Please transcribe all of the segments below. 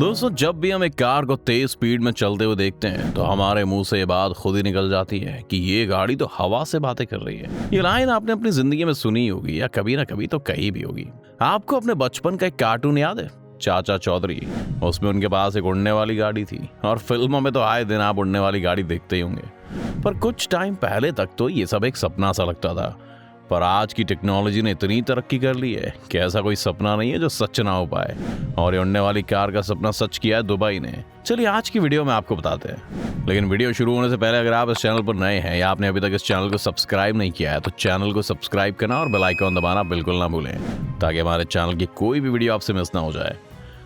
दोस्तों, जब भी हम एक कार को तेज स्पीड में चलते हुए देखते हैं तो हमारे मुंह से ये बात खुद ही निकल जाती है कि ये गाड़ी तो हवा से बातें कर रही है। ये लाइन आपने अपनी जिंदगी में सुनी होगी या कभी ना कभी तो कही भी होगी। आपको अपने बचपन का एक कार्टून याद है, चाचा चौधरी? उसमें उनके पास एक उड़ने वाली गाड़ी थी और फिल्मों में तो आए दिन आप उड़ने वाली गाड़ी देखते ही होंगे। पर कुछ टाइम पहले तक तो ये सब एक सपना सा लगता था, पर आज की टेक्नोलॉजी ने इतनी तरक्की कर ली है कि ऐसा कोई सपना नहीं है जो सच ना हो पाए। और ये उड़ने वाली कार का सपना सच किया है दुबई ने। चलिए आज की वीडियो में आपको बताते हैं। लेकिन वीडियो शुरू होने से पहले अगर आप इस चैनल पर नए हैं या आपने अभी तक इस चैनल को सब्सक्राइब नहीं किया है तो चैनल को सब्सक्राइब करना और बेल आइकन दबाना बिल्कुल ना भूलें, ताकि हमारे चैनल की कोई भी वीडियो आपसे मिस ना हो जाए।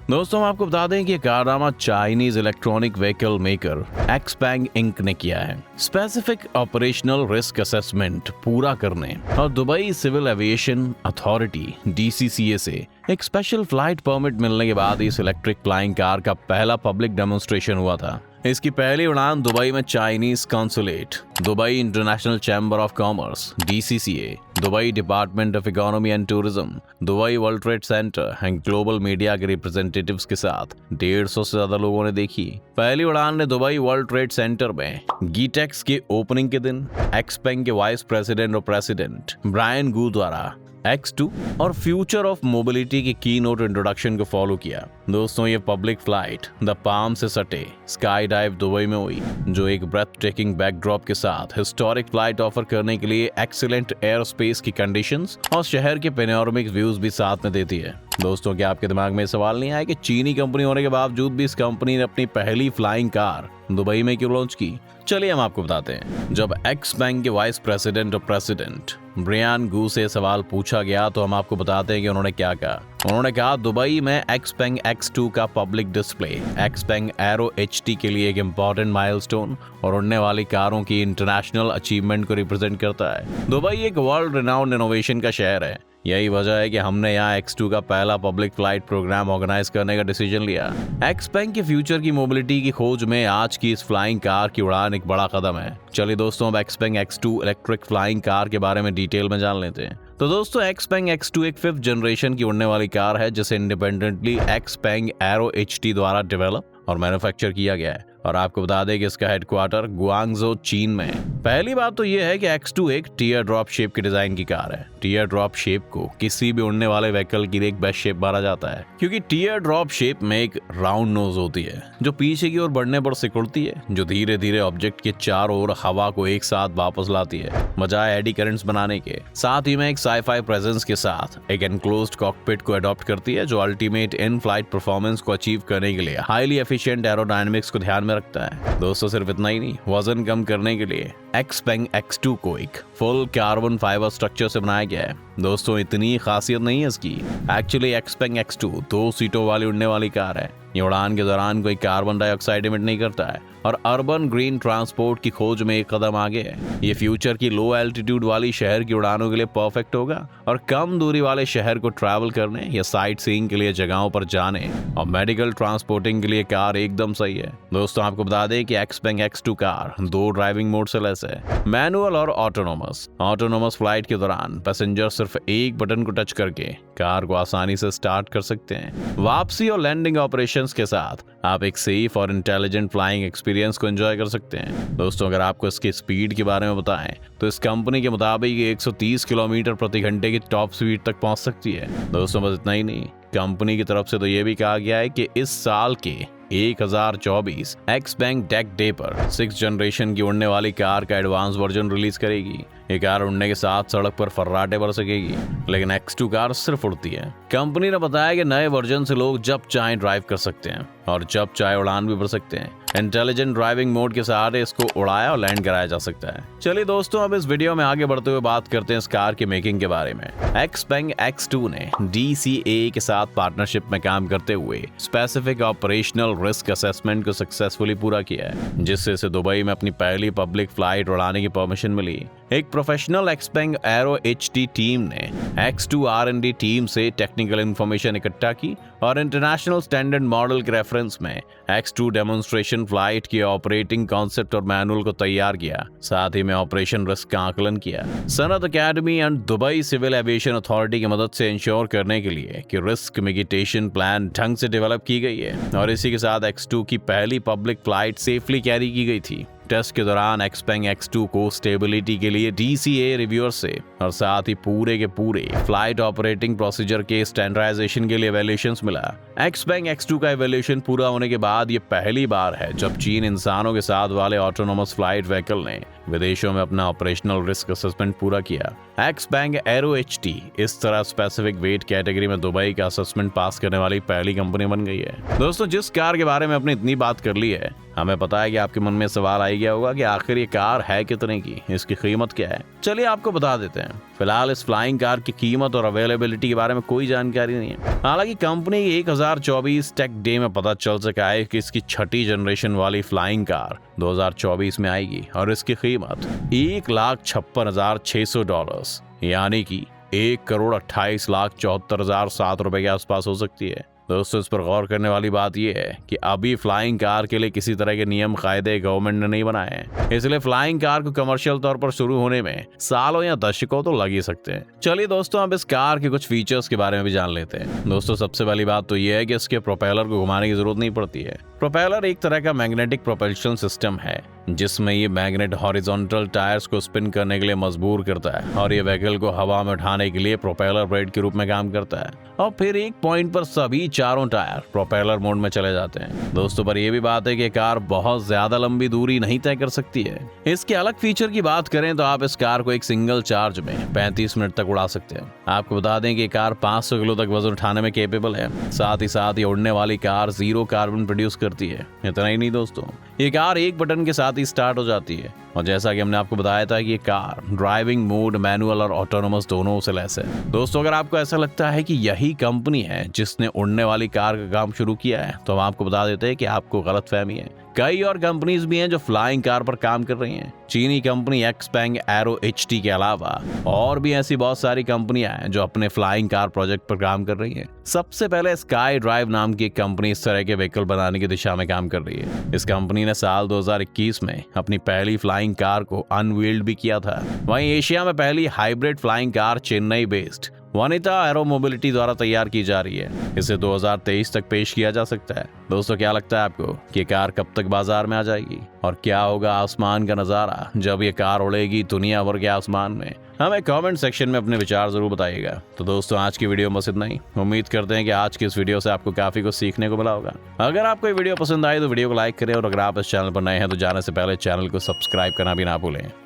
दोस्तों, हम आपको बता दें कि कारनामा Chinese electronic vehicle maker Xpeng Inc ने किया है स्पेसिफिक ऑपरेशनल रिस्क असेसमेंट पूरा करने और Dubai civil aviation authority DCCA से एक स्पेशल फ्लाइट परमिट मिलने के बाद इस इलेक्ट्रिक फ्लाइंग कार का पहला पब्लिक डेमोन्स्ट्रेशन हुआ था। इसकी पहली उड़ान दुबई में Chinese consulate, Dubai international chamber of commerce DCCA, Dubai department of economy and tourism, Dubai world trade centre and global media के रिप्रेजेंटेटिव्स के साथ 150 से ज्यादा लोगों ने देखी। पहली उड़ान ने दुबई वर्ल्ड ट्रेड सेंटर में गीटेक्स के ओपनिंग के दिन एक्सपेंग के वाइस प्रेसिडेंट और प्रेसिडेंट ब्रायन गू द्वारा X2 और फ्यूचर ऑफ मोबिलिटी की की नोट इंट्रोडक्शन को फॉलो किया। दोस्तों, ये पब्लिक फ्लाइट द पाम से सटे स्काई डाइव दुबई में हुई, जो एक ब्रेथ टेकिंग बैकड्रॉप के साथ हिस्टोरिक फ्लाइट ऑफर करने के लिए एक्सीलेंट एयर स्पेस की कंडीशंस और शहर के पेनोरामिक व्यूज भी साथ में देती है। दोस्तों, क्या आपके दिमाग में सवाल नहीं आया कि चीनी कंपनी होने के बावजूद भी इस कंपनी ने अपनी पहली फ्लाइंग कार दुबई में क्यों लॉन्च की? चलिए हम आपको बताते हैं। जब एक्सपैंग के वाइस प्रेसिडेंट और प्रेसिडेंट ब्रायन गू से सवाल पूछा गया तो हम आपको बताते हैं कि उन्होंने क्या कहा। उन्होंने कहा दुबई में एक्सपेंग X2 का public display Xpeng arrow HT के लिए एक इम्पोर्टेंट माइलस्टोन और उड़ने वाली कारों की इंटरनेशनल अचीवमेंट को रिप्रेजेंट करता है। दुबई एक वर्ल्ड रिनाउंड इनोवेशन का शहर है। यही वजह है कि हमने यहाँ X2 का पहला पब्लिक फ्लाइट प्रोग्राम ऑर्गेनाइज करने का डिसीजन लिया। एक्सपेंग के फ्यूचर की मोबिलिटी की खोज में आज की इस फ्लाइंग कार की उड़ान एक बड़ा कदम है। चलिए दोस्तों, अब Xpeng X2 electric flying car के बारे में डिटेल में जान लेते हैं। तो दोस्तों, एक्सपेंग X2 एक 5th जनरेशन की उड़ने वाली कार है जिसे इंडिपेंडेंटली एक्सपेंग एरो HT द्वारा डेवलप और मैन्युफैक्चर किया गया है। और आपको बता दें कि इसका हेडक्वार्टर गुआंगझो चीन में है। पहली बात तो यह है कि X2 एक टीयर ड्रॉप शेप के डिजाइन की कार है। टीयर ड्रॉप शेप को किसी भी उड़ने वाले व्हीकल के लिए एक बेस्ट शेप माना जाता है, क्योंकि टीयर ड्रॉप शेप में एक राउंड नोज होती है जो पीछे की ओर बढ़ने पर सिकुड़ती है, जो धीरे धीरे ऑब्जेक्ट के चारों ओर हवा को एक साथ वापस लाती है बजाय एडी करंट्स बनाने के। साथ ही में एक साई-फाई प्रेजेंस के साथ एक एनक्लोज्ड कॉकपिट को अडॉप्ट करती है, जो अल्टीमेट इन फ्लाइट परफॉर्मेंस को अचीव करने के लिए हाईली एफिशिएंट एरोडायनामिक्स को ध्यान में रखता है। दोस्तों, सिर्फ इतना ही नहीं, वजन कम करने के लिए एक्सपेंग X2 को एक फुल कार्बन फाइबर स्ट्रक्चर से बनाया गया है। दोस्तों, इतनी खासियत नहीं है इसकी। एक्चुअली एक्सपेंग X2 2 सीटों वाली उड़ने वाली कार है। ये उड़ान के दौरान कोई कार्बन डाइऑक्साइड इमिट नहीं करता है और अर्बन ग्रीन ट्रांसपोर्ट की खोज में एक कदम आगे है। ये फ्यूचर की लो एल्टीट्यूड वाली शहर की उड़ानों के लिए परफेक्ट होगा और कम दूरी वाले शहर को ट्रैवल करने या साइट सीइंग के लिए जगहों पर जाने और मेडिकल ट्रांसपोर्टिंग के लिए कार एकदम सही है। दोस्तों, आपको बता दें कि Xpeng X2 car 2 driving mode से लैस है, मैनुअल और ऑटोनोमस। ऑटोनोमस फ्लाइट के दौरान पैसेंजर सिर्फ एक बटन को टच करके कार को आसानी से स्टार्ट कर सकते हैं। वापसी और लैंडिंग ऑपरेशंस के साथ आप एक सेफ और इंटेलिजेंट फ्लाइंग एक्सपीरियंस को एंजॉय कर सकते हैं। दोस्तों, अगर आपको इसकी स्पीड के बारे में बताएं तो इस कंपनी के मुताबिक 130 किलोमीटर प्रति घंटे की टॉप स्पीड तक पहुंच सकती है। दोस्तों, बस इतना ही नहीं, कंपनी की तरफ से तो ये भी कहा गया है कि इस साल के 1024 एक्सपेंग डेक डे पर 6th जनरेशन की उड़ने वाली कार का एडवांस वर्जन रिलीज करेगी। ये कार उड़ने के साथ सड़क पर फर्राटे भर सकेगी, लेकिन X2 कार सिर्फ उड़ती है। कंपनी ने बताया कि नए वर्जन से लोग जब चाहे ड्राइव कर सकते हैं और जब चाहे उड़ान भी भर सकते हैं। इंटेलिजेंट ड्राइविंग मोड के सहारे इसको उड़ाया और लैंड कराया जा सकता है। चलिए दोस्तों, अब इस वीडियो में आगे बढ़ते हुए बात करते हैं इस कार की मेकिंग के बारे में। एक्सपेंग X2 ने DCA के साथ पार्टनरशिप में काम करते हुए स्पेसिफिक ऑपरेशनल रिस्क असेसमेंट को सक्सेसफुली पूरा किया है, जिससे इसे दुबई में अपनी पहली पब्लिक फ्लाइट उड़ाने की परमिशन मिली। एक professional Xpeng arrow HT team ने X2 R&D टीम से टेक्निकल इंफॉर्मेशन इकट्ठा की और इंटरनेशनल स्टैंडर्ड मॉडल के रेफरेंस में X2 डेमोन्स्ट्रेशन फ्लाइट के ऑपरेटिंग कॉन्सेप्ट और मैनुअल को तैयार किया। साथ ही में ऑपरेशन रिस्क का आकलन किया। Sanad academy and Dubai civil aviation authority की मदद से इंश्योर करने के लिए कि रिस्क मिटिगेशन प्लान ढंग से डेवलप की गई है और इसी के साथ X2 की पहली पब्लिक फ्लाइट सेफली कैरी की गई थी। टेस्ट के दौरान एक्सपेंग X2 को स्टेबिलिटी के लिए DCA रिव्यूअर से और साथ ही पूरे के पूरे फ्लाइट ऑपरेटिंग प्रोसीजर के स्टैंडर्डाइजेशन के लिए एवेल्यूशंस मिला। एक्सपेंग X2 का एवेल्यूशन पूरा होने के बाद ये पहली बार है जब चीन इंसानों के साथ वाले ऑटोनोमस फ्लाइट व्हीकल ने विदेशों में अपना ऑपरेशनल रिस्क असेसमेंट पूरा किया। एक्सपेंग एरो HT इस तरह स्पेसिफिक वेट कैटेगरी में दुबई का असेसमेंट पास करने वाली पहली कंपनी बन गई है। दोस्तों, जिस कार के बारे में अपने इतनी बात कर ली है, हमें पता है कि आपके मन में सवाल आ गया होगा कि आखिर ये कार है कितने की, इसकी कीमत क्या है। चलिए आपको बता देते हैं। फिलहाल इस फ्लाइंग कार की कीमत और अवेलेबिलिटी के बारे में कोई जानकारी नहीं है। हालांकि कंपनी 1024 टेक डे में पता चल सका है कि इसकी छठी जनरेशन वाली फ्लाइंग कार 2024 में आएगी और इसकी कीमत $1,56,600 यानी कि $1,28,74,007 रुपए के आसपास हो सकती है। दोस्तों, इस पर गौर करने वाली बात यह है कि अभी फ्लाइंग कार के लिए किसी तरह के नियम कायदे गवर्नमेंट ने नहीं बनाए हैं, इसलिए फ्लाइंग कार को कमर्शियल तौर पर शुरू होने में सालों या दशकों तो लग ही सकते हैं। चलिए दोस्तों, अब इस कार के कुछ फीचर्स के बारे में भी जान लेते हैं। दोस्तों, सबसे पहली बात तो यह है कि इसके प्रोपेलर को घुमाने की जरूरत नहीं पड़ती है। प्रोपेलर एक तरह का मैग्नेटिक प्रोपल्शन सिस्टम है जिसमें ये मैग्नेट हॉरिजॉन्टल टायर्स को स्पिन करने के लिए मजबूर करता है और ये व्हीकल को हवा में उठाने के लिए प्रोपेलर ब्लेड के रूप में काम करता है और फिर एक पॉइंट पर सभी चारों टायर प्रोपेलर मोड में चले जाते हैं। दोस्तों, पर यह भी बात है कि कार बहुत ज्यादा लंबी दूरी नहीं तय कर सकती है। इसके अलग फीचर की बात करें तो आप इस कार को एक सिंगल चार्ज में 35 मिनट तक उड़ा सकते हैं। आपको बता दें कि कार 500 किलो तक वजन उठाने में केपेबल है। साथ ही साथ ये उड़ने वाली कार 0 कार्बन प्रोड्यूस करती है। इतना ही नहीं दोस्तों, ये कार एक बटन के साथ ही स्टार्ट हो जाती है और जैसा कि हमने आपको बताया था कि ये कार ड्राइविंग मोड, मैनुअल और ऑटोनोमस दोनों से लैस है। दोस्तों, अगर आपको ऐसा लगता है कि यही कंपनी है जिसने उड़ने वाली कार का काम शुरू किया है तो हम आपको बता देते हैं कि आपको गलतफहमी है। कई और कंपनीज भी हैं जो फ्लाइंग कार पर काम कर रही हैं। चीनी कंपनी एक्सपेंग एरो HT के अलावा और भी ऐसी बहुत सारी कंपनियां हैं जो अपने फ्लाइंग कार प्रोजेक्ट पर काम कर रही हैं। सबसे पहले स्काई ड्राइव नाम की एक कंपनी इस तरह के व्हीकल बनाने की दिशा में काम कर रही है। इस कंपनी ने साल 2021 में अपनी पहली फ्लाइंग कार को अनवील्ड भी किया था। वहीं एशिया में पहली hybrid flying car Chennai based Vanita arrow mobility द्वारा तैयार की जा रही है। इसे 2023 तक पेश किया जा सकता है। दोस्तों, क्या लगता है आपको कि कार कब तक बाजार में आ जाएगी और क्या होगा आसमान का नजारा जब ये कार उड़ेगी दुनिया भर के आसमान में? हमें कमेंट सेक्शन में अपने विचार जरूर बताइएगा। तो दोस्तों, आज की वीडियो में बस इतना ही। उम्मीद करते हैं कि आज की इस वीडियो से आपको काफी कुछ सीखने को मिला होगा। अगर आपको ये वीडियो पसंद आई तो वीडियो को लाइक करें और अगर आप इस चैनल पर नए हैं तो जाने से पहले चैनल को सब्सक्राइब करना भी ना भूलें।